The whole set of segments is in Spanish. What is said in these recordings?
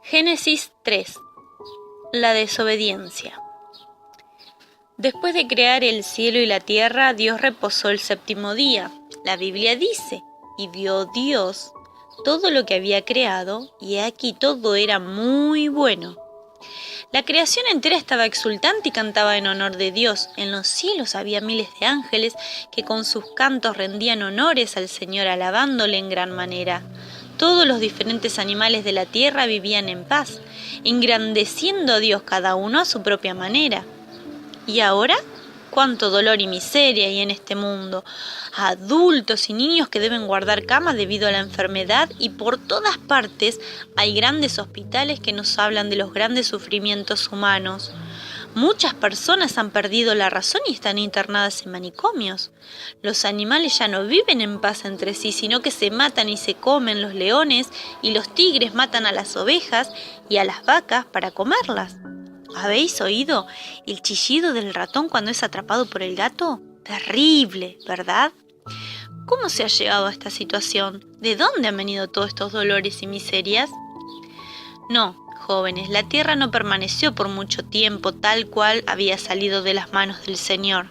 Génesis 3. La desobediencia. Después de crear el cielo y la tierra, Dios reposó el séptimo día. La Biblia dice, y vio Dios todo lo que había creado, y he aquí todo era muy bueno. La creación entera estaba exultante y cantaba en honor de Dios. En los cielos había miles de ángeles que con sus cantos rendían honores al Señor, alabándole en gran manera. Todos los diferentes animales de la tierra vivían en paz, engrandeciendo a Dios cada uno a su propia manera. ¿Y ahora? Cuánto dolor y miseria hay en este mundo. Adultos y niños que deben guardar camas debido a la enfermedad, y por todas partes hay grandes hospitales que nos hablan de los grandes sufrimientos humanos. Muchas personas han perdido la razón y están internadas en manicomios. Los animales ya no viven en paz entre sí, sino que se matan y se comen. Los leones y los tigres matan a las ovejas y a las vacas para comerlas. ¿Habéis oído el chillido del ratón cuando es atrapado por el gato? Terrible, ¿verdad? ¿Cómo se ha llegado a esta situación? ¿De dónde han venido todos estos dolores y miserias? No, jóvenes, la tierra no permaneció por mucho tiempo tal cual había salido de las manos del Señor.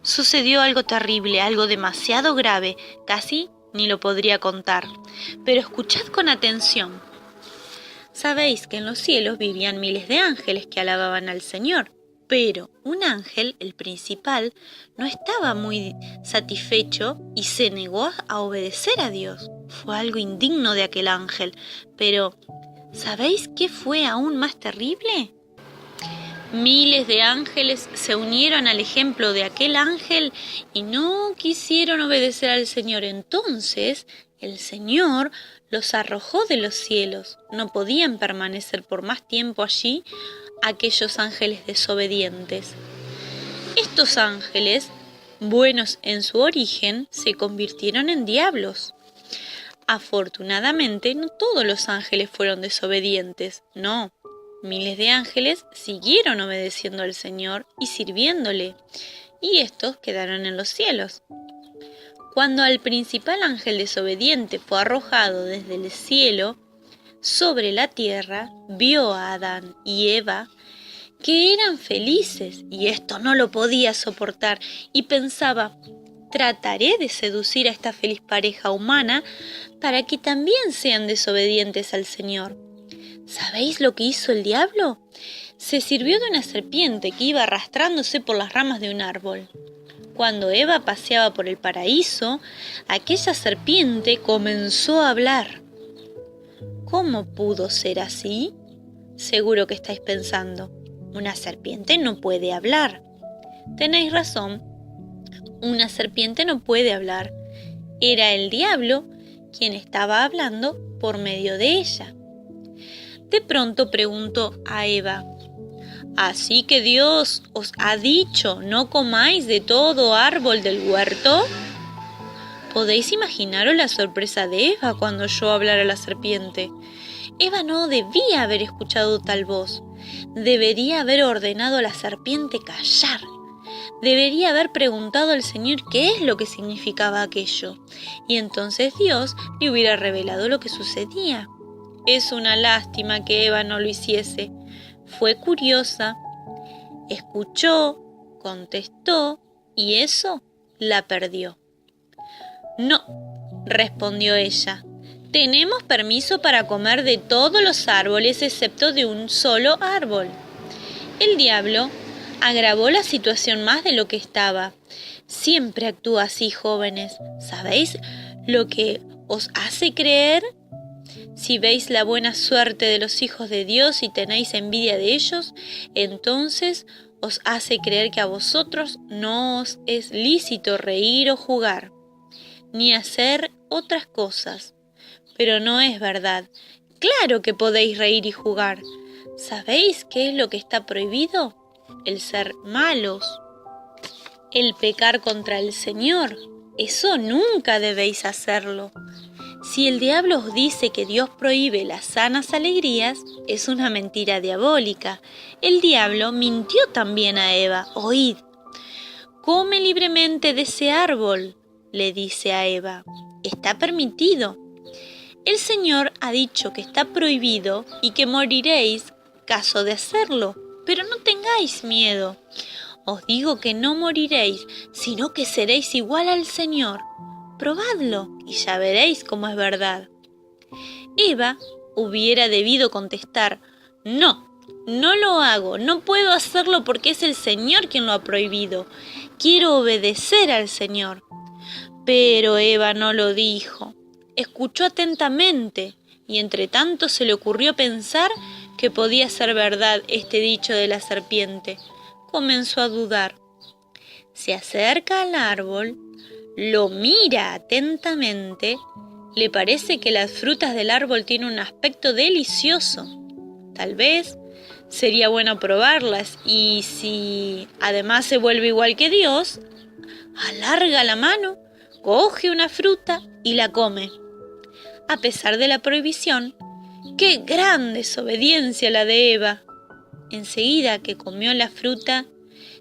Sucedió algo terrible, algo demasiado grave, casi ni lo podría contar. Pero escuchad con atención. Sabéis que en los cielos vivían miles de ángeles que alababan al Señor, pero un ángel, el principal, no estaba muy satisfecho y se negó a obedecer a Dios. Fue algo indigno de aquel ángel, pero ¿sabéis qué fue aún más terrible? Miles de ángeles se unieron al ejemplo de aquel ángel y no quisieron obedecer al Señor. Entonces el Señor los arrojó de los cielos. No podían permanecer por más tiempo allí aquellos ángeles desobedientes. Estos ángeles, buenos en su origen, se convirtieron en diablos. Afortunadamente, no todos los ángeles fueron desobedientes, no. Miles de ángeles siguieron obedeciendo al Señor y sirviéndole, y estos quedaron en los cielos. Cuando al principal ángel desobediente fue arrojado desde el cielo sobre la tierra, vio a Adán y Eva que eran felices, y esto no lo podía soportar, y pensaba, trataré de seducir a esta feliz pareja humana para que también sean desobedientes al Señor. ¿Sabéis lo que hizo el diablo? Se sirvió de una serpiente que iba arrastrándose por las ramas de un árbol. Cuando Eva paseaba por el paraíso, aquella serpiente comenzó a hablar. ¿Cómo pudo ser así? Seguro que estáis pensando, una serpiente no puede hablar. Tenéis razón, una serpiente no puede hablar. Era el diablo quien estaba hablando por medio de ella. De pronto preguntó a Eva, ¿así que Dios os ha dicho no comáis de todo árbol del huerto? ¿Podéis imaginaros la sorpresa de Eva cuando oyó hablar a la serpiente? Eva no debía haber escuchado tal voz. Debería haber ordenado a la serpiente callar. Debería haber preguntado al Señor qué es lo que significaba aquello. Y entonces Dios le hubiera revelado lo que sucedía. Es una lástima que Eva no lo hiciese. Fue curiosa, escuchó, contestó y eso la perdió. No, respondió ella. Tenemos permiso para comer de todos los árboles excepto de un solo árbol. El diablo agravó la situación más de lo que estaba. Siempre actúa así, jóvenes. ¿Sabéis lo que os hace creer? Si veis la buena suerte de los hijos de Dios y tenéis envidia de ellos, entonces os hace creer que a vosotros no os es lícito reír o jugar, ni hacer otras cosas. Pero no es verdad. Claro que podéis reír y jugar. ¿Sabéis qué es lo que está prohibido? El ser malos, el pecar contra el Señor. Eso nunca debéis hacerlo. Si el diablo os dice que Dios prohíbe las sanas alegrías, es una mentira diabólica. El diablo mintió también a Eva. Oíd, come libremente de ese árbol, le dice a Eva. Está permitido. El Señor ha dicho que está prohibido y que moriréis caso de hacerlo, pero no tengáis miedo. Os digo que no moriréis, sino que seréis igual al Señor. Probadlo y ya veréis cómo es verdad. Eva hubiera debido contestar: no, no lo hago, no puedo hacerlo porque es el Señor quien lo ha prohibido. Quiero obedecer al Señor. Pero Eva no lo dijo. Escuchó atentamente y entre tanto se le ocurrió pensar que podía ser verdad este dicho de la serpiente. Comenzó a dudar. Se acerca al árbol, lo mira atentamente, le parece que las frutas del árbol tienen un aspecto delicioso. Tal vez sería bueno probarlas y si además se vuelve igual que Dios, alarga la mano, coge una fruta y la come. A pesar de la prohibición, ¡qué gran desobediencia la de Eva! Enseguida que comió la fruta,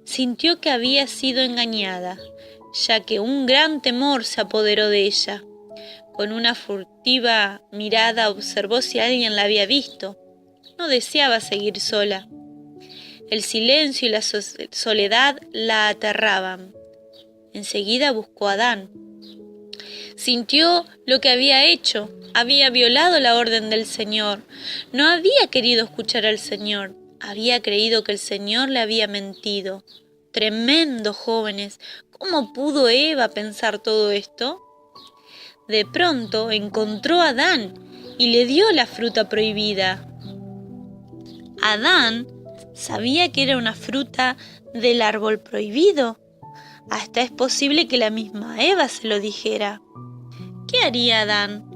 sintió que había sido engañada, ya que un gran temor se apoderó de ella. Con una furtiva mirada observó si alguien la había visto. No deseaba seguir sola. El silencio y la soledad la aterraban. Enseguida buscó a Adán. Sintió lo que había hecho. Había violado la orden del Señor. No había querido escuchar al Señor. Había creído que el Señor le había mentido. Tremendo, jóvenes. ¿Cómo pudo Eva pensar todo esto? De pronto encontró a Adán y le dio la fruta prohibida. Adán sabía que era una fruta del árbol prohibido. Hasta es posible que la misma Eva se lo dijera. ¿Qué haría Adán?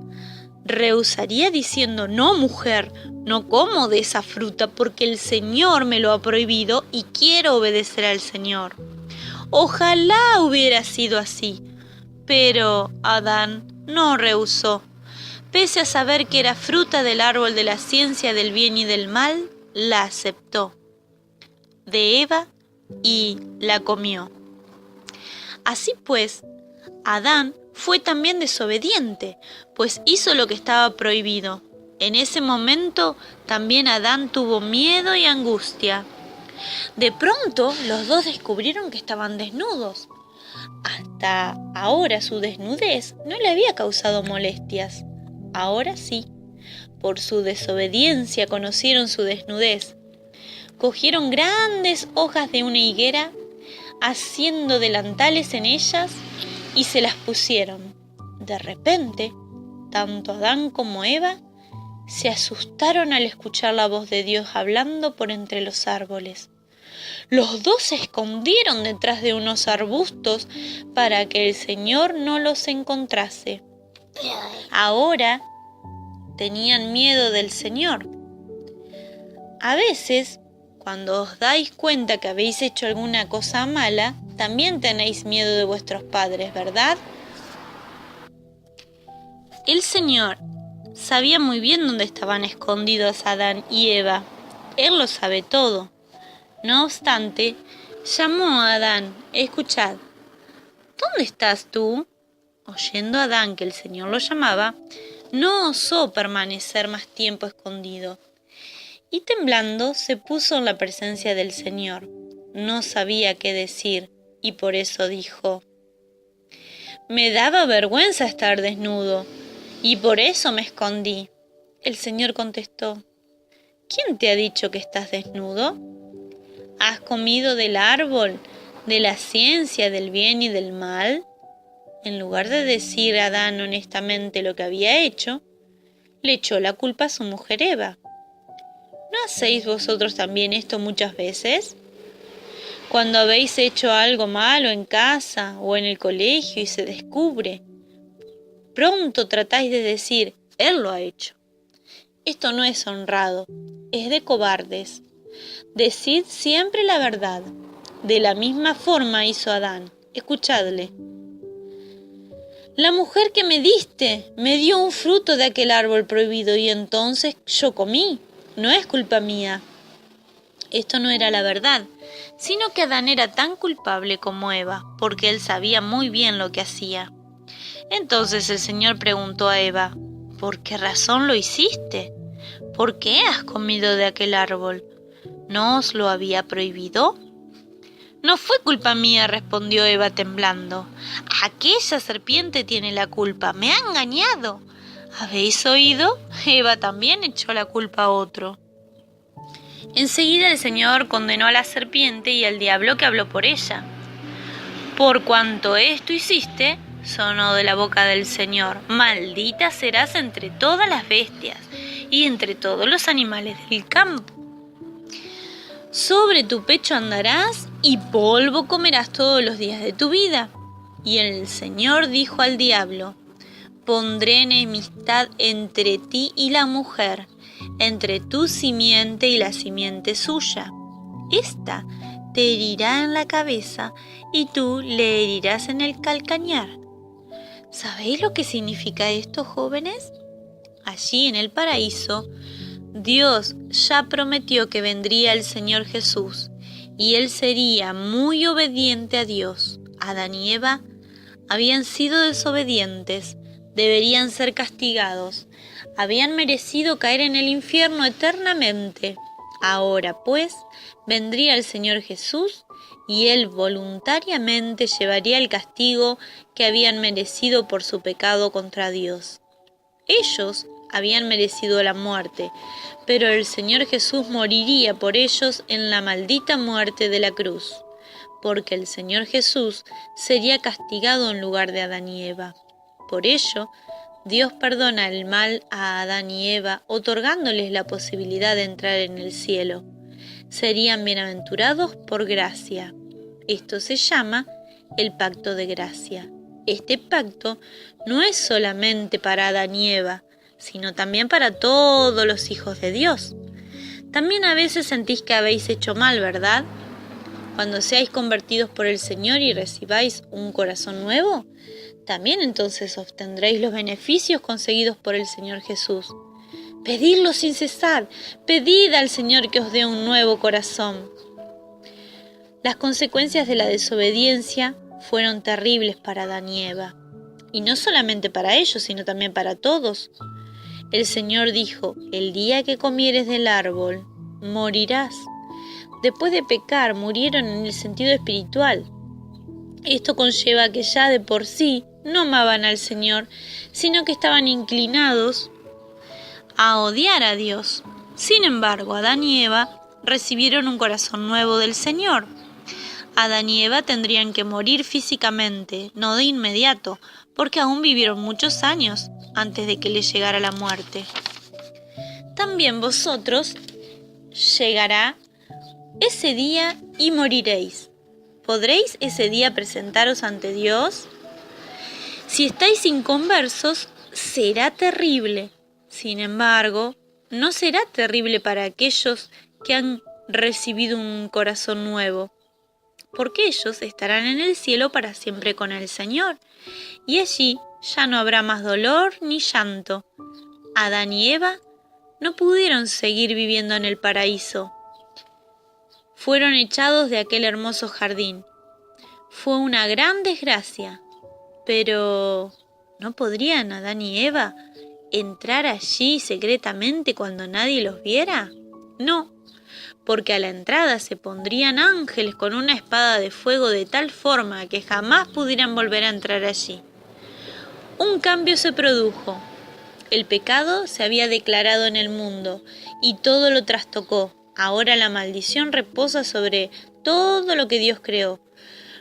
Rehusaría diciendo: no, mujer, no como de esa fruta porque el Señor me lo ha prohibido y quiero obedecer al Señor. Ojalá hubiera sido así, pero Adán no rehusó. Pese a saber que era fruta del árbol de la ciencia del bien y del mal, la aceptó de Eva y la comió. Así pues, Adán fue también desobediente, pues hizo lo que estaba prohibido. En ese momento también Adán tuvo miedo y angustia. De pronto los dos descubrieron que estaban desnudos. Hasta ahora su desnudez no le había causado molestias. Ahora sí, por su desobediencia conocieron su desnudez. Cogieron grandes hojas de una higuera, haciendo delantales en ellas, y se las pusieron. De repente, tanto Adán como Eva se asustaron al escuchar la voz de Dios hablando por entre los árboles. Los dos se escondieron detrás de unos arbustos para que el Señor no los encontrase. Ahora tenían miedo del Señor. A veces, cuando os dais cuenta que habéis hecho alguna cosa mala, también tenéis miedo de vuestros padres, ¿verdad? El Señor sabía muy bien dónde estaban escondidos Adán y Eva. Él lo sabe todo. No obstante, llamó a Adán: escuchad, ¿dónde estás tú? Oyendo Adán que el Señor lo llamaba, no osó permanecer más tiempo escondido. Y temblando se puso en la presencia del Señor. No sabía qué decir y por eso dijo: me daba vergüenza estar desnudo y por eso me escondí. El Señor contestó: ¿quién te ha dicho que estás desnudo? ¿Has comido del árbol de la ciencia del bien y del mal? En lugar de decir a Adán honestamente lo que había hecho, le echó la culpa a su mujer Eva. ¿No hacéis vosotros también esto muchas veces? Cuando habéis hecho algo malo en casa o en el colegio y se descubre, pronto tratáis de decir: él lo ha hecho. Esto no es honrado, es de cobardes. Decid siempre la verdad. De la misma forma hizo Adán. Escuchadle. La mujer que me diste me dio un fruto de aquel árbol prohibido y entonces yo comí. No es culpa mía. Esto no era la verdad, sino que Adán era tan culpable como Eva, porque él sabía muy bien lo que hacía. Entonces el Señor preguntó a Eva: ¿Por qué razón lo hiciste? ¿Por qué has comido de aquel árbol? ¿No os lo había prohibido? No fue culpa mía, respondió Eva temblando. Aquella serpiente tiene la culpa, me ha engañado. ¿Habéis oído? Eva también echó la culpa a otro. Enseguida el Señor condenó a la serpiente y al diablo que habló por ella. Por cuanto esto hiciste, sonó de la boca del Señor, maldita serás entre todas las bestias y entre todos los animales del campo. Sobre tu pecho andarás y polvo comerás todos los días de tu vida. Y el Señor dijo al diablo, pondré enemistad entre ti y la mujer, entre tu simiente y la simiente suya. Esta te herirá en la cabeza y tú le herirás en el calcañar. ¿Sabéis lo que significa esto, jóvenes? Allí en el paraíso, Dios ya prometió que vendría el Señor Jesús y Él sería muy obediente a Dios. Adán y Eva habían sido desobedientes, deberían ser castigados, habían merecido caer en el infierno eternamente. Ahora, pues, vendría el Señor Jesús y Él voluntariamente llevaría el castigo que habían merecido por su pecado contra Dios. Ellos habían merecido la muerte, pero el Señor Jesús moriría por ellos en la maldita muerte de la cruz, porque el Señor Jesús sería castigado en lugar de Adán y Eva. Por ello, Dios perdona el mal a Adán y Eva, otorgándoles la posibilidad de entrar en el cielo. Serían bienaventurados por gracia. Esto se llama el pacto de gracia. Este pacto no es solamente para Adán y Eva, sino también para todos los hijos de Dios. También a veces sentís que habéis hecho mal, ¿verdad? Cuando seáis convertidos por el Señor y recibáis un corazón nuevo, también entonces obtendréis los beneficios conseguidos por el Señor Jesús. Pedidlo sin cesar, pedid al Señor que os dé un nuevo corazón. Las consecuencias de la desobediencia fueron terribles para Adán y Eva, y no solamente para ellos, sino también para todos. El Señor dijo, el día que comieres del árbol, morirás. Después de pecar, murieron en el sentido espiritual. Esto conlleva que ya de por sí no amaban al Señor, sino que estaban inclinados a odiar a Dios. Sin embargo, Adán y Eva recibieron un corazón nuevo del Señor. Adán y Eva tendrían que morir físicamente, no de inmediato, porque aún vivieron muchos años antes de que les llegara la muerte. También vosotros llegará ese día y moriréis. ¿Podréis ese día presentaros ante Dios? Si estáis inconversos, será terrible. Sin embargo, no será terrible para aquellos que han recibido un corazón nuevo, porque ellos estarán en el cielo para siempre con el Señor, y allí ya no habrá más dolor ni llanto. Adán y Eva no pudieron seguir viviendo en el paraíso. Fueron echados de aquel hermoso jardín. Fue una gran desgracia, pero ¿no podrían Adán y Eva entrar allí secretamente cuando nadie los viera? No, porque a la entrada se pondrían ángeles con una espada de fuego de tal forma que jamás pudieran volver a entrar allí. Un cambio se produjo. El pecado se había declarado en el mundo y todo lo trastocó. Ahora la maldición reposa sobre todo lo que Dios creó.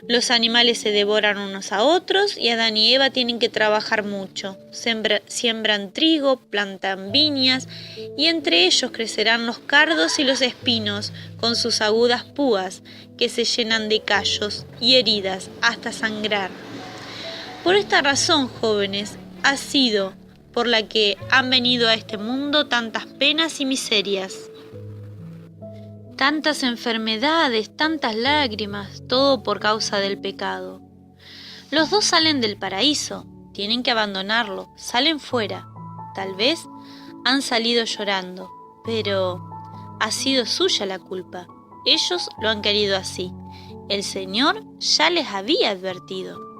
Los animales se devoran unos a otros y Adán y Eva tienen que trabajar mucho. Siembran trigo, plantan viñas y entre ellos crecerán los cardos y los espinos con sus agudas púas que se llenan de callos y heridas hasta sangrar. Por esta razón, jóvenes, ha sido por la que han venido a este mundo tantas penas y miserias. Tantas enfermedades, tantas lágrimas, todo por causa del pecado. Los dos salen del paraíso, tienen que abandonarlo, salen fuera. Tal vez han salido llorando, pero ha sido suya la culpa. Ellos lo han querido así. El Señor ya les había advertido.